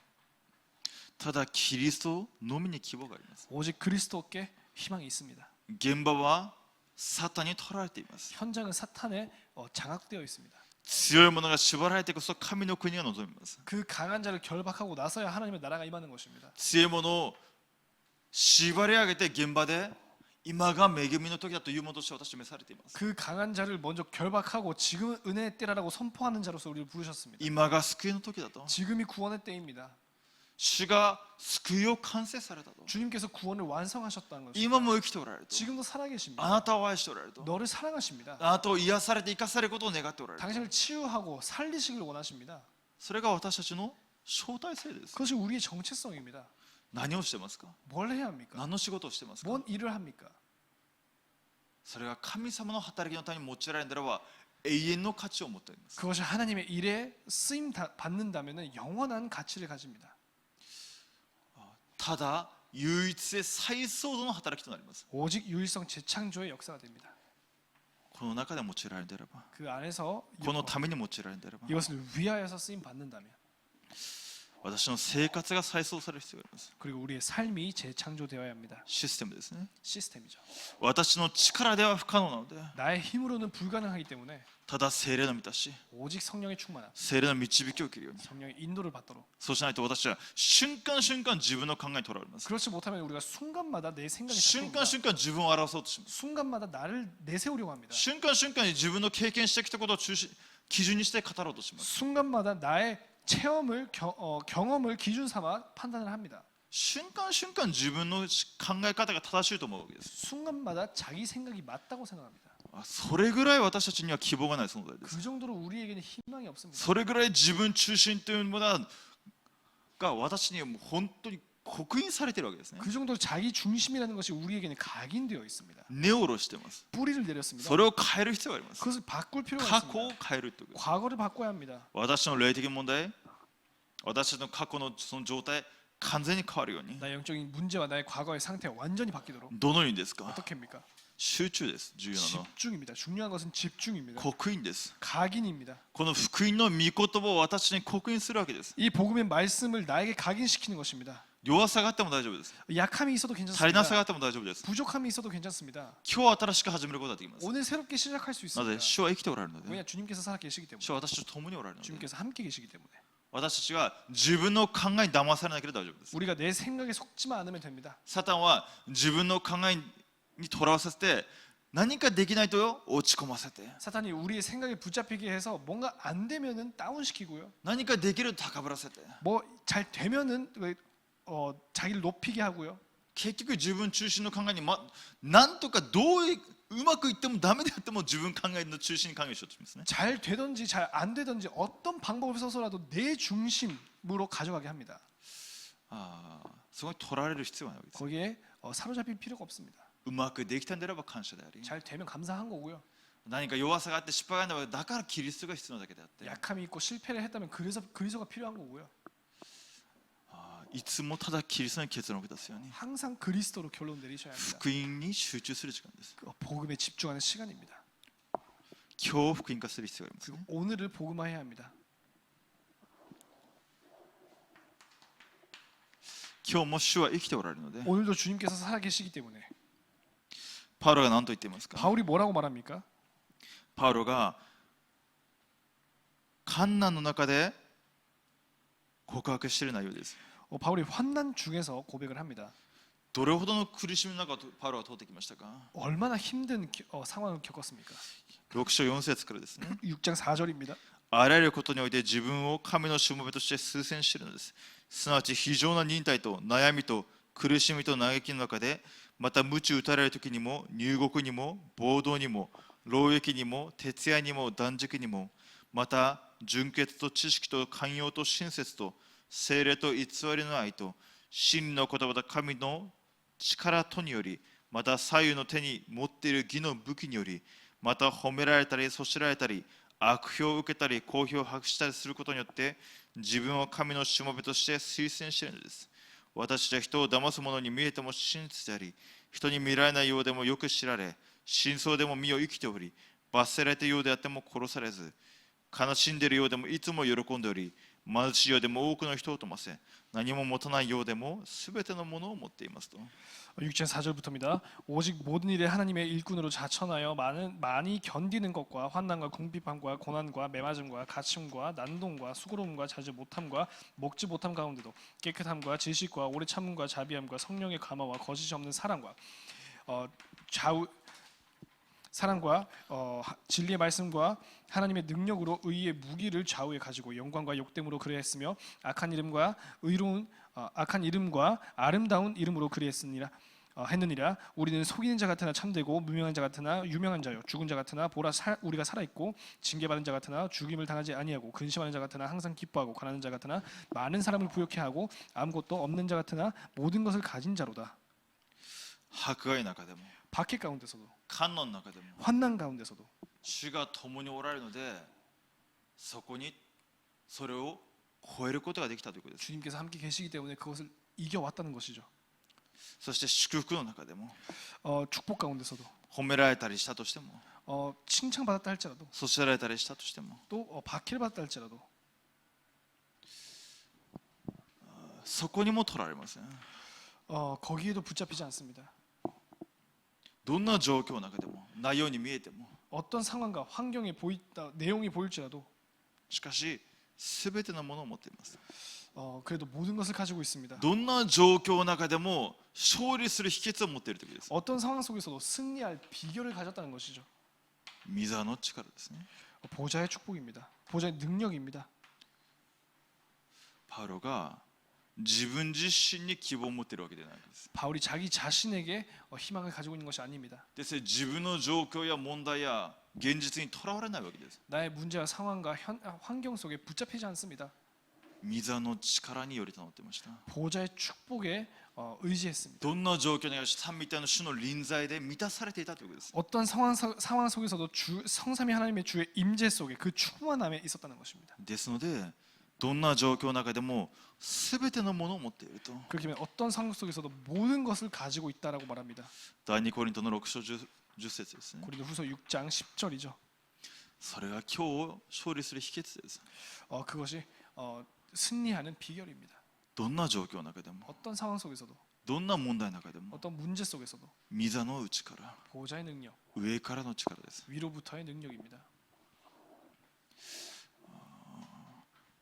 ただキリストのみに希望があります。 오직 그리스도께 희망이 있습니다. 現場はサタンに取られています。 현장은 사탄에 장악되어 있습니다. 強い者が縛られてこそ神の国が望みます。 그 강한 자를 결박하고 나서야 하나님의 나라가 임하는 것입니다. 強い者を縛り上げて現場で今が恵みの時だというものとして私は召されています。 그 강한 자를 먼저 결박하고 지금은 은혜의 때라고 선포하는 자로서 우리를 부르셨습니다. 今が救いの時だと。 지금이 구원의 때입니다. 主が救いを完成されたと。 주님께서 구원을 완성하셨다는 것입니다. 今も生きておられると。 지금도 살아계십니다. あなたを愛しておられると。 너를 사랑하십니다. あなたを癒されて生かされることを願っておられると。 당신을 치유하고 살리시길 원하십니다. それが私たちの招待制です。 그것이 우리의 정체성입니다. 何をしてますか？ 뭘 해야 합니까? 何の仕事をしてますか？ 뭔 일을 합니까? それが神様の働きのために用いられるならば永遠の価値を持っています。 그것이 하나님의 일에 쓰임 받는다면 영원한 가치를 가집니다. ただ唯一で再創造の働きとなります。 오직 유일성 재창조의 역사가 됩니다. この中で用いられるならば、 그 안에서 このために用いられるならば、 이것을 위하여서 쓰임 받는다면 私の生活が再創される必要があります。 그리고 우리의 삶이 재창조되어야 합니다. システムですね。 시스템이죠. 私の力では不可能なので、 나의 힘으로는 불가능하기 때문에 ただ聖霊の満たし、 오직 성령의 충만함, 聖霊の導きを受けるように。 성령의 인도를 받도록. そうしないと私は瞬間瞬間自分の考えにとらわれます。 그렇지 못하면 우리가 순간마다 내 생각이 瞬 잡힙니다. 間瞬間自分を表そうとします。 순간마다 나를 내세우려고 합니다. 瞬間瞬間に自分の経験してきたことを基準にして語ろうとします。 순간마다 나의 체험을 경험을 기준 삼아 판단을 합니다. 瞬間瞬間自分の考え方が正しいと思うわけです。 순간마다 자기 생각이 맞다고 생각합니다. それぐらい私たちには希望がない存在です。 그 정도로 우리에게는 희망이 없습니다. それぐらい自分中心というものが私にはもう本当に刻印されているわけですね。 그 정도로 자기 중심이라는 것이 우리에게는 각인되어 있습니다. 根を下ろしています。 뿌리를 내렸습니다. それを変える必要があります。 그것을 바꿀 필요가 過去を 있습니다. 変えるということ。 과거를 바꿔야 합니다. 私の霊的問題、私の過去のその状態完全に変わるように。 나의 영적인 문제와 나의 과거의 상태가 완전히 바뀌도록 どのようにですか？ 어떻게 합니까? 集中です。重要なのは 집중입니다. 중요한 것은 집중입니다. 刻印です。 각인입니다. この福音の御言葉を私に刻印するわけです。 이 복음의 말씀을 나에게 각인시키는 것입니다. 弱さがあっても大丈夫です。 약함이 있어도 足りなさがあ 괜찮습니다. っても大丈夫です。 부족함이 있어도 괜찮습니다. 今日新しく始めることができます。 오늘 새롭게 시작할 수 なぜ 있습니다. 主は生きておられるので、 왜냐 주님께서 살아 계시기 때문에. 主は私と共におられるので、 주님께서 함께 계시기 때문에. 私たちが自分の考えに騙されなければ大丈夫です。 우리가 내 생각에 속지만 않으면 됩니다. サタンは自分の考えにとらわせて何かできないと落ち込ませて、 사탄이 우리의 생각에 붙잡히게 해서 뭔가 안 되면은 다운시키고요. 何かできると高ぶらせて、 뭐 잘 되면은 자기를 높이게 하고요. 結局自分中心の考えに、なんとかどうまくいってもダメであっても自分考えの中心に考えしようとしますね。 잘 되든지 잘 안 되든지 어떤 방법을 써서라도 내 중심으로 가져가게 합니다. そこに取られる必要はないわけです。 거기에 사로잡힐 필요가 없습니다. うまくできたんであれば感謝であり、 잘 되면 감사한 거고요. 何か弱さがあって失敗があるならばだからキリストが必要なだけであって、 약함이 있고 실패를 했다면 그래서 그리스도가 필요한 거고요. いつもただキリストに結論を下すように 항상 그리스도로 결론 내리셔야 합니다. 福音に集中する時間です。 복음에 집중하는 시간입니다. 今日福音化する必要があります、 그리고 ね。 오늘을 복음화해야 합니다. 今日も主は生きておられるので、 오늘도 주님께서 살아계시기 때문에. パウロが何と言っていますか？ 바울이 뭐라고 말합니까? パウロが患難の中で告白している内容です。 바울이 환난 중에서 고백을 합니다. どれほどの苦しみの中をパウロは通ってきましたか？ 얼마나 힘든 상황을 겪었습니까? 6章4節からですね。 6장 4절입니다. あらゆることにおいて自分を神のしもべとして崇宣しているのです。すなわち非常な忍耐と悩みと苦しみと嘆きの中で、また鞭打たれる時にも入国にも暴動にも労役にも徹夜にも断食にも、また純潔と知識と寛容と親切と聖霊と偽りの愛と真理の言葉と神の力とにより、また左右の手に持っている義の武器により、また褒められたりそしられたり悪評を受けたり好評を博したりすることによって自分を神のしもべとして推薦しているのです。私たちは人を騙す者に見えても真実であり、人に見られないようでもよく知られ、真相でも身を生きており、罰せられたようであっても殺されず、悲しんでいるようでもいつも喜んでおり、貧しいようでも多くの人を富ませ、何も持たないようでもすべてのものを持っていますと。 6장 4절부터입니다. 오직 모든 일에 하나님의 일꾼으로 자천하여 많이 견디는 것과 환난과 궁핍함과 고난과 매맞음과 갇힘과 난동과 수고로움과 자지 못함과 먹지 못함 가운데도 깨끗함과 지식과 오래 참음과 자비함과 성령의 감화와 거짓이 없는 사랑과 진리의 말씀과 하나님의 능력으로 의의 무기를 좌우에 가지고 영광과 욕됨으로 그리했으며 악한 이름과 아름다운 이름으로 그리했느니라. 우리는 속이는 자 같으나 참되고 무명한 자 같으나 유명한 자요 죽은 자 같으나 보라 우리가 살아 있고 징계받은 자 같으나 죽임을 당하지 아니하고 근심하는 자 같으나 항상 기뻐하고 가난한 자 같으나 많은 사람을 부욕해 하고 아무것도 없는 자 같으나 모든 것을 가진 자로다. 迫害の中でも 박해 가운데서도 観音の中でも 환난 가운데서도 主が共におられるので、そこにそれを超えることができたということです。 주님께서 함께 계시기 때문에 그것을 이겨왔다는 것이죠. そして祝福の中でも 축복 가운데서도 褒められたりしたとしても、 칭찬받았다 할지라도 そしられたりしたとしても、 또 박해를 받았다 할지라도 そこにも取られますね。 거기에도 붙잡히지 않습니다. どんな状況の中でもないように見えても、 어떤 상황과 환경이 보이다 내용이 보일지라도 しかし全てのものを持っています。 그래도 모든 것을 가지고 있습니다. どんな状況の中でも勝利する秘訣を持っているということです。 어떤 상황 속에서도 승리할 비결을 가졌다는 것이죠. 御座の力ですね。 보좌의 축복입니다. 보좌의 능력입니다. パウロが自分自身に希望を持っているわけではないです。 바울이 자기 자신에게 희망을 가지고 있는 것이 아닙니다. ですから自分の状況や問題や現実にとらわれないわけです。 나의 문제와 상황과 환경 속에 붙잡히지 않습니다. 御座の力により頼っていました。 보좌의 축복에 의지했습니다. どんな状況にある三位一体の主の臨在で満たされていたということです。 어떤 상황 속에서도 성삼위 하나님의 주의 임재 속에 그 충만함에 있었다는 것입니다. ですので、どんな状況の中でも全てのものを持っていると。 그렇기 때문에 어떤 상황 속에서도 모든 것을 가지고 있다라고 말합니다. 第二コリントの6章 10節ですね。 고린도후서 6장 10절이죠. それが今日を勝利する秘訣です。 그것이 승리하는 비결입니다. どんな状況の中でも、 어떤 상황 속에서도 どんな問題の中でも、 어떤 문제 속에서도 御座の内から、 보좌의 능력, 上からの力です。 위로부터의 능력입니다.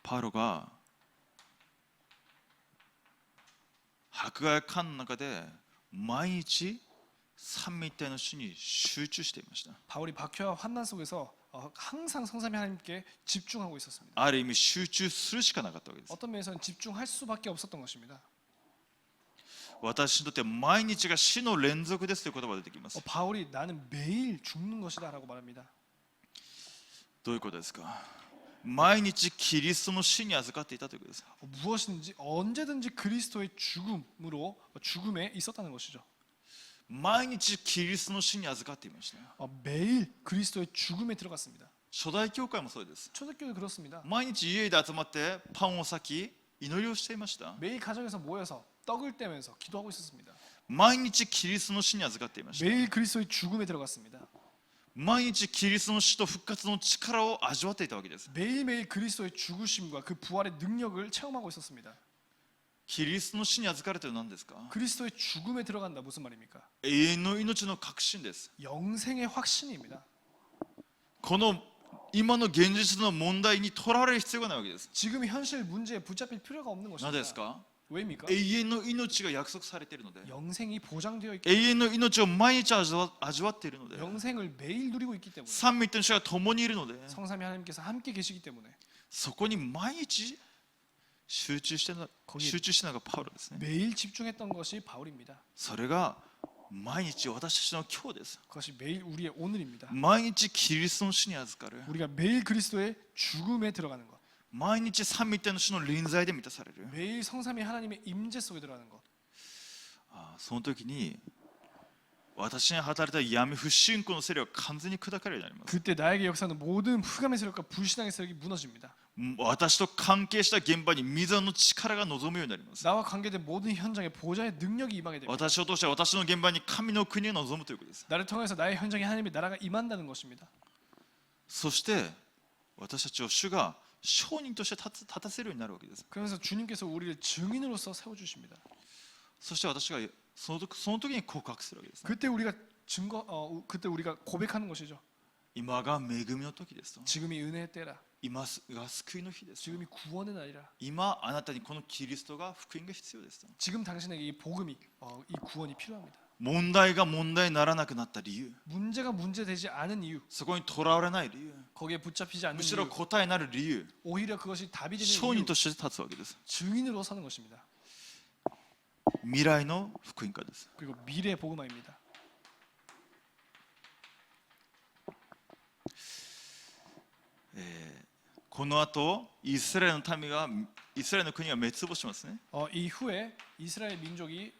パウロが迫害観の中で毎日三位一体の主に集中していました。 바울이 박해와 환난 속에서 항상 성삼위 하나님께 집중하고 있었습니다. ある意味集中するしかなかったわけです。 어떤 면에서는 집중할 수밖에 없었던 것입니다. 私にとって毎日が死の連続ですという言葉が出てきます。 바울이 나는 매일 죽는 것이다라고 말합니다. どういうことですか。毎日キリストの死に預かっていたということです。 무엇이든지 언제든지 그리스도의 죽음에 있었다는 것이죠. 毎日キリストの死に預かっていました。 매일 그리스도의 죽음에 들어갔습니다. 初代教会もそうです。 초대교회도 그렇습니다. 毎日家で集まってパンを裂き祈りをしていました。 매일 가정에서 모여서 떡을 떼면서 기도하고 있었습니다. 毎日キリストの死に預かっていました。 매일 그리스도의 죽음에 들어갔습니다. 毎日キリストの死と復活の力を味わっていたわけです。 매일매일 그리스도의 죽으심과 그 부활의 능력을 체험하고 있었습니다. キリストの死に預かるというのは何ですか。 그리스도의 죽음에 들어간다 무슨 말입니까? 永遠の命の確信です。 영생의 확신입니다. この今の現実の問題にとらわれる必要がないわけです。 지금 현실 문제에 붙잡힐 필요가 없는 何です 것입니다. か。 왜입니까? 永遠の命が約束されているので、 영생이 보장되어 있기 永遠の命を毎日味わっているので、 영생을 매일 누리고 있기 때문에 三位一体の主が共にいるので、 성삼위 하나님께서 함께 계시기 때문에 そこに毎日集中してたのがパウロですね。 매일 집중했던 것이 바울입니다. それが毎日私たちの今日です。 그것이 매일 우리의 오늘입니다. 毎日キリストの死に預かる。 우리가 매일 그리스도의 죽음에 들어가는 것, 毎日三位一体の主の臨在で満たされる。 매일 성삼위 하나님의 임재 속에 들어가는 것. その時に私に働いた闇不信仰の勢力が完全に砕かれるようになります。 그때 나에게 역사는 모든 흑암의 세력과 불신앙의 세력이 무너집니다. 私と関係した現場に御座の力が望むようになります。 나와 관계된 모든 현장에 보좌의 능력이 임하게 됩니다. 私を通して私の現場に神の国を望むということです。 나를 통해서 나의 현장에 하나님의 나라가 임한다는 것입니다. そして私たちを主が証人として立たせるようになるわけです。 그러면서 주님께서 우리를 증인으로서 세워 주십니다. そして私がその時に告白するわけです、ね。 그때 우리가 그때 우리가 고백하는 것이죠. 今が恵みの時ですと。 지금이 은혜의 때라. 今が救いの日です。 지금이 구원의 날이라. 今あなたにこのキリストが福音が必要ですと。 지금 당신에게 이 복음이 이 구원이 필요합니다. 問題が問題にならなくなった理由、 문제가 문제되지 않은 이유, そこにとらわれない理由、 거기에 붙잡히지 않는 むしろ 이유, 答えになる理由、 오히려 그것이 답이 되는 証 이유, 人として立つわけです。 증인으로 서는 것입니다. 未来の福音家です。 그리고 미래 복음화입니다. この後イスラエルの民がイスラエルの国が滅亡しますね。 이후에 이스라엘 민족이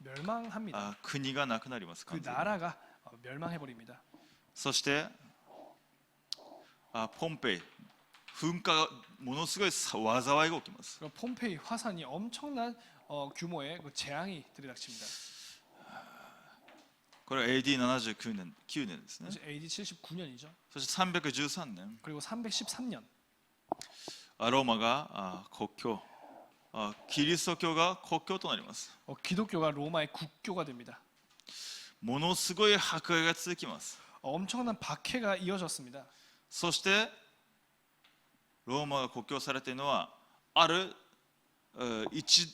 멸망합니다. 国がなくなります。 그 나라가 멸망해 버립니다. そしてポンペイ噴火がものすごい災いが起きます。 폼페이 화산이 엄청난 규모의 그 재앙이 들이닥칩니다. これは AD79 年ですね。 AD 79년이죠. そして313年 그리고 313년 ローマが国教キリスト教が国教となります。 기독교가 로마의 국교가 됩니다. ものすごい迫害が続きます。 엄청난 박해가 이어졌습니다. そしてローマが国教されているのはある一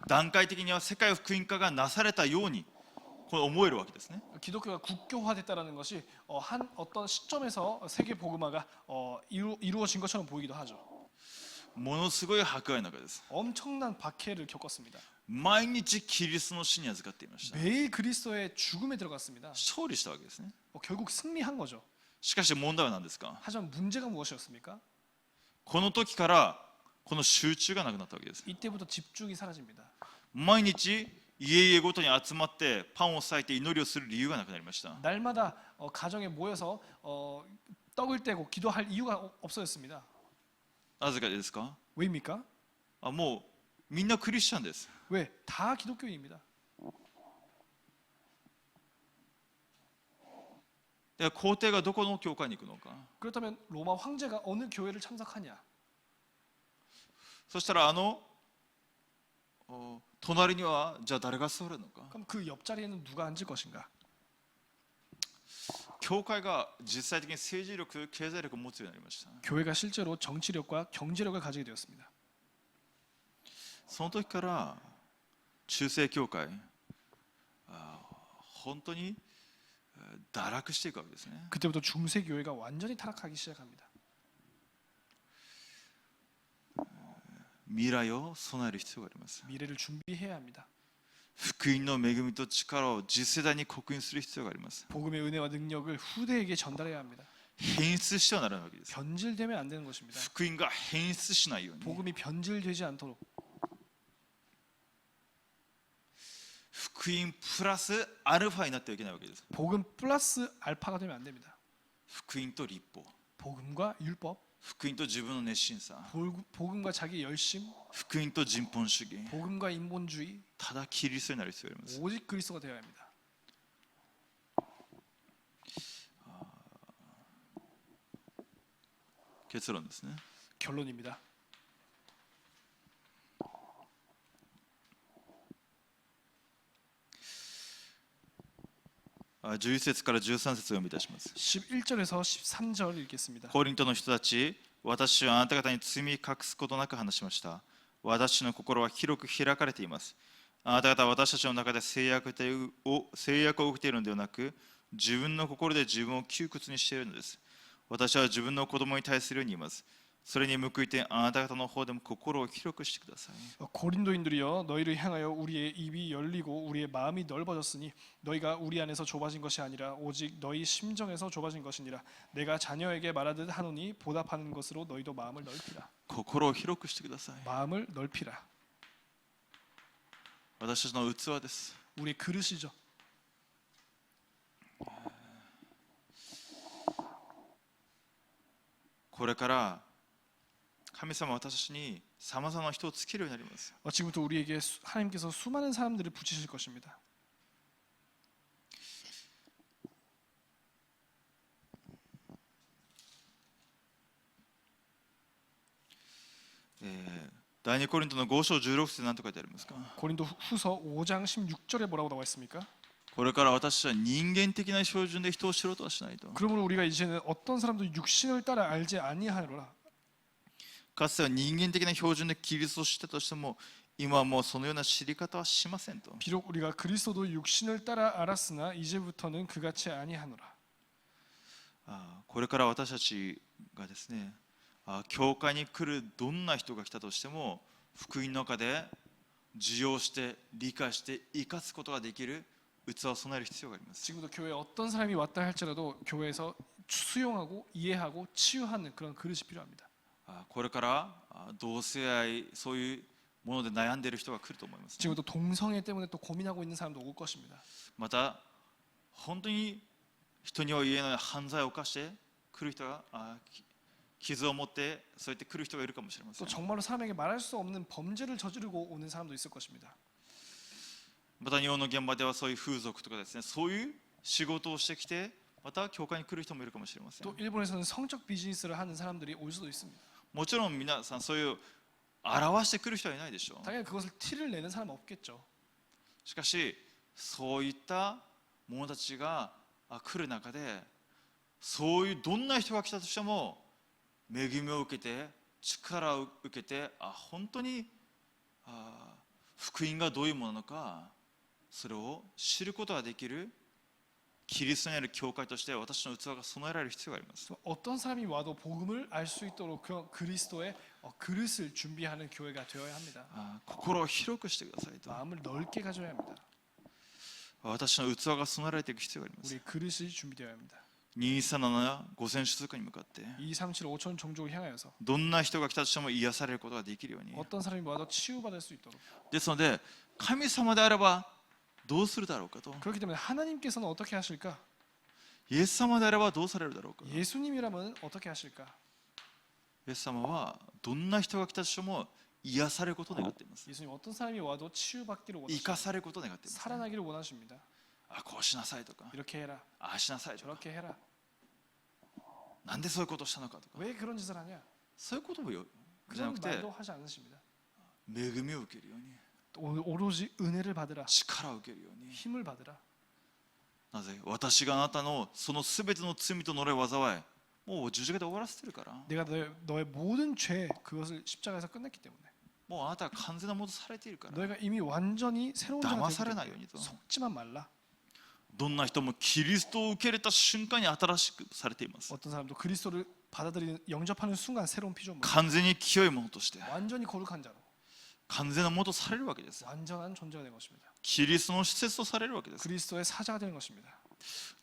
段階的には世界福音化がなされたようにこれ思えるわけですね。 기독교가 국교화됐다는 것이 어떤 시점에서 세계 복음화가 이루어진 것처럼 보이기도 하죠. ものすごい迫害の中です。 엄청난 박해를 겪었습니다. 毎日キリストの死に預かっていました。 매일 그리스도의 죽음에 들어갔습니다. 勝利したわけですね。 결국 승리한 거죠. しかし問題は何ですか。 하지만 문제가 무엇이었습니까? この時からこの集中がなくなったわけです。 이때부터 집중이 사라집니다. 毎日家々ごとに集まってパンを裂いて祈りをする理由がなくなりました。 날마다 가정에 모여서 떡을 떼고 기도할 이유가 없어졌습니다. なぜかですか。 왜입니까? もうみんなクリスチャンです。 왜? 다 기독교인입니다. で皇帝がどこの教会に行くのか。 그렇다면 로마 황제가 어느 교회를 참석하냐? そしたら隣にはじゃあ誰が座るのか。 그럼 그 옆자리에는 누가 앉을 것인가? 教会が実際的に政治力、経済力を持つようになりました。 교회가 실제로 정치력과 경제력을 가지게 되었습니다. その時から中世教会本当に堕落していくわけですね。 그때부터 중세 교회가 완전히 타락하기 시작합니다. 未来を備える必要があります。 미래를 준비해야 합니다. 福音の恵みと力を次世代に刻印する必要があります。 복음의 은혜와 능력을 후대에게 전달해야 합니다. 変質してはならないわけです。 변질되면 안 되는 것입니다. 福音が変質しないように。 복음이 변질되지 않도록 福音プラスアルファになってはいけないわけです。 복음 플러스 알파가 되면 안 됩니다. 福音と立法、 복음과 율법, 福音と自分の熱心さ、 복음과 자기 열심, 福音と人本主義、 복음과 인본주의, ただキリストになる必要があります。 오직 그리스도가 되어야 합니다. 結論ですね。 결론입니다. 11節から13節を読みいたします。 11절에서 13절 읽겠습니다. コリントの人たち、私はあなた方に罪隠すことなく話しました。私の心は広く開かれています。あなた方は私たちの中で制約を受けているのではなく、自分の心で自分を窮屈にしているのです。私は自分の子供に対するように言います。それに報いてあなた方の方でも心を広くしてください。 고린도인들이여 너희를 향하여 우리의 입이 열리고 우리의 마음이 넓어졌으니 너희가 우리 안에서 좁아진 것이 아니라 오직 너희 심정에서 좁아진 것이니라. 내가 자녀에게 말하듯 하노니 보답하는 것으로 너희도 마음을 넓히라. 心を広くしてください。 마음을 넓히라. 私たちの器です。 우리 그릇이죠. これから神様は私たちにさまざまな人をつけるようになります。 지금부터 우리에게 하나님께서 수많은 사람들을 붙이실 것입니다. 第二コリントの5章16節何と書いてありますか？ 고린도 후서 5장 16절에 뭐라고 나와 있습니까? これから私たちは人間的な標準で人を知ろうとはしないと。 그러므로 우리가 이제는 어떤 사람도 육신을 따라 알지 아니하노라. かつては人間的な標準でキリストを知ったとしても、今はもうそのような知り方はしませんと。 비록 우리가 그리스도도 육신을 따라 알았으나 이제부터는 그같이 아니하노라. これから私たちがですね、教会に来るどんな人が来たとしても、福音の中で受容して理解して生かすことができる器を備える必要があります。 지금도 교회에 어떤 사람이 왔다 할지라도 교회에서 수용하고 이해하고 치유하는 그런 그릇이 필요합니다. これから同性愛そういうもので悩んでいる人が来ると思います、ね。 지금도 동성애 때문에 또 고민하고 있는 사람도 올 것입니다. また本当に人には言えない犯罪を犯して来る人が傷を持ってそうやって来る人がいるかもしれませ 또 ん。 정말로 사람에게 말할 수 없는 범죄를 저지르고 오는 사람도 있을 것입니다. また日本の現場ではそういう風俗とかですね、そういう仕事をしてきてまた教会に来る人もいるかもしれません。 또 일본에서는 성적 비즈니스를 하는 사람들이 올 수도 있습니다. もちろん皆さんそういう表してくる人はいないでしょう。 당연히 그것을 티를 내는 사람은 없겠죠. しかしそういった者たちが来る中で、そういうどんな人が来たとしても恵みを受けて力を受けて、本当に福音がどういうものなのかそれを知ることができるキリストにある教会として私の器が備えられる必要があります。 어떤 사람이 와도 복음을 알 수 있도록 그 그리스도의 그릇을 준비하는 교회가 되어야 합니다. 心を広くしてくださいと。 마음을 넓게 가져야 합니다. 私の器が備えられていく必要があります。 우리 그릇이 준비되어야 합니다. 237や5000種族に向かって 237 5천 종족을 향하여서 どんな人が来たとしても癒されることができるように。 어떤 사람이 와도 치유받을 수 있도록. ですので神様であればどうするだろうかと。 그렇기 때문에 하나님께서는 어떻게 하실까? イエス様であればどうされるだろうか。 예수님이라면 어떻게 하실까? イエス様はどんな人が来たとしても癒されることを願っています。 예수님 어떤 사람이 와도 치유받기를 生か 원하십니다. されることを願っています。 살아나기를 원하십니다. こうしなさいとか、 이렇게 해라. ああしなさいとか、 저렇게 해라. なんでそういうことをしたのかとか、 왜 그런 짓을 하냐? そういうこともよじゃな 그런 くて 말도 하지 않으십니다. 恵みを受けるように、 오로지 은혜를 받으라. 力を受けるように。 힘을 받으라. なぜ私があなたのそのすべての罪と呪い災いもう十字架で終わらせてるから。 내가 너의 모든 죄 그것을 십자가에서 끝냈기 때문에 もうあなたは完全なものとされているから。 너희가 이미 완전히 새로운 자가 騙 되기 されない 때문에 ようにと。 속지만 말라. どんな人もキリストを受け入れた瞬間に新しくされています。 어떤 사람도 그리스도를 받아들이는 영접하는 순간 새로운 피조물. 完全に清いものとして 완전히 거룩한 자로 完全なものとされるわけです。 완전한 존재가 된 것입니다. キリストの施設とされるわけです。 그리스도의 사자가 되는 것입니다.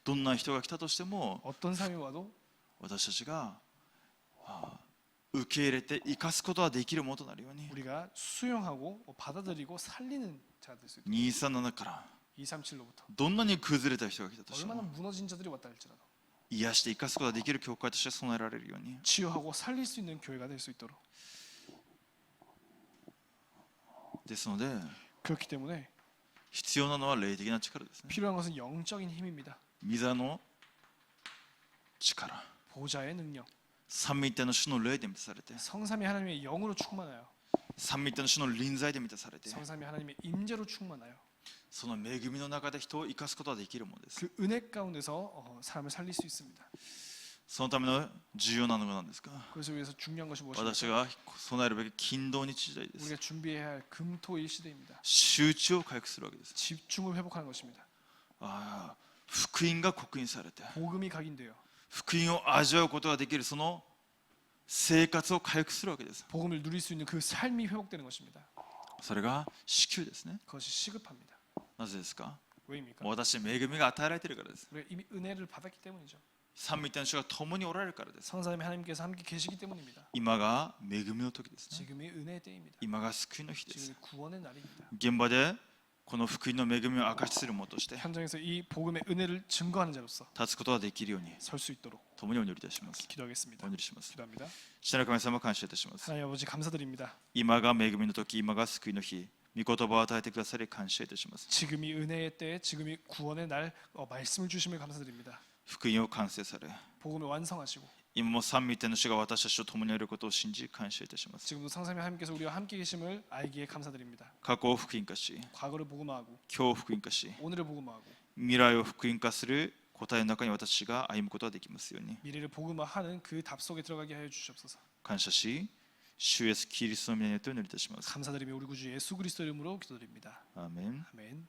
どんな人が来たとしても 어떤 사람이 와도 私たちが受け入れて生かすことができるものとなるように。 우리가 수용하고 받아들이고 살리는 자가 될 수 있도록. 237から 237로부터 どんなに崩れた人が来たとして 얼마나 も 무너진 자들이 왔다 할지라도 癒して生かすことができる教会として備えられるように。 치유하고 살릴 수 있는 교회가 될 수 있도록. ですので 그렇기 때문에 必要なのは霊的な力ですね。 필요한 것은 영적인 힘입니다. 御座の力、 보좌의 능력. 三位一体の主の霊で満たされて、 성삼위 하나님의 영으로 충만하여 三位一体の主の臨在で満たされて、 성삼위 하나님의 임재로 충만하여 その恵みの中で人を生かすことができるものです。 그 은혜 가운데서 사람을 살릴 수 있습니다. そのための重要なのが何ですか？ 그것을 위해서 중요한 것이 私 무엇입니까? が備えるべき勤労日時代です。 우리가 준비해야 할 금토일 시대입니다. 集中を回復するわけです。 집중을 회복하는 것입니다. 福音が刻印されて、 복음이 각인되어 福音を味わうことができるその生活を回復するわけです。 복음을 누릴 수 있는 그 삶이 회복되는 것입니다. それが支給ですね。 그것이 시급합니다. なぜですか？ 왜입니까? 私恵みが与えられているからです。 우리가 이미 은혜를 받았기 때문이죠. 三位一体の主が共におられるからです。 성삼위 하나님께서 함께 계시기 때문입니다. 今が恵みの時ですね。 지금이 은혜의 때입니다. 今が救いの日です。 지금이 구원의 날입니다. 現場でこの福音の恵みを証しする者として 현장에서 이 복음의 은혜를 증거하는 자로서 立つことができるように 설 수 있도록 共にお祈りいたします。 기도하겠습니다. お祈りします。 기도합니다. 父なる神様感謝いたします。 하나님 아버지 감사드립니다. 今が恵みの時、今が救いの日、御言葉を与えてくださり感謝いたします。 지금이 은혜의 때, 지금이 구원의 날 말씀을 주심을 감사드립니다. 福音を完成され、 복음을 완성하시고 今も三位一体の主が私たちと共にあることを信じ感謝いたします。 지금도 성삼위 하나님께서 우리와 함께 계심을 알기에 감사드립니다. 過去を福音化し、 과거를 복음화하고 今日を福音化し、 오늘을 복음화하고 未来を福音化する答えの中に私が歩むことができますように 미래를 복음화하는 그 답 속에 들어가게 하여 주시옵소서. 感謝し、主イエスキリストの皆によってお祈りいたします。 감사드리며 우리 구주 예수 그리스도 이름으로 기도드립니다. アーメン。 아멘.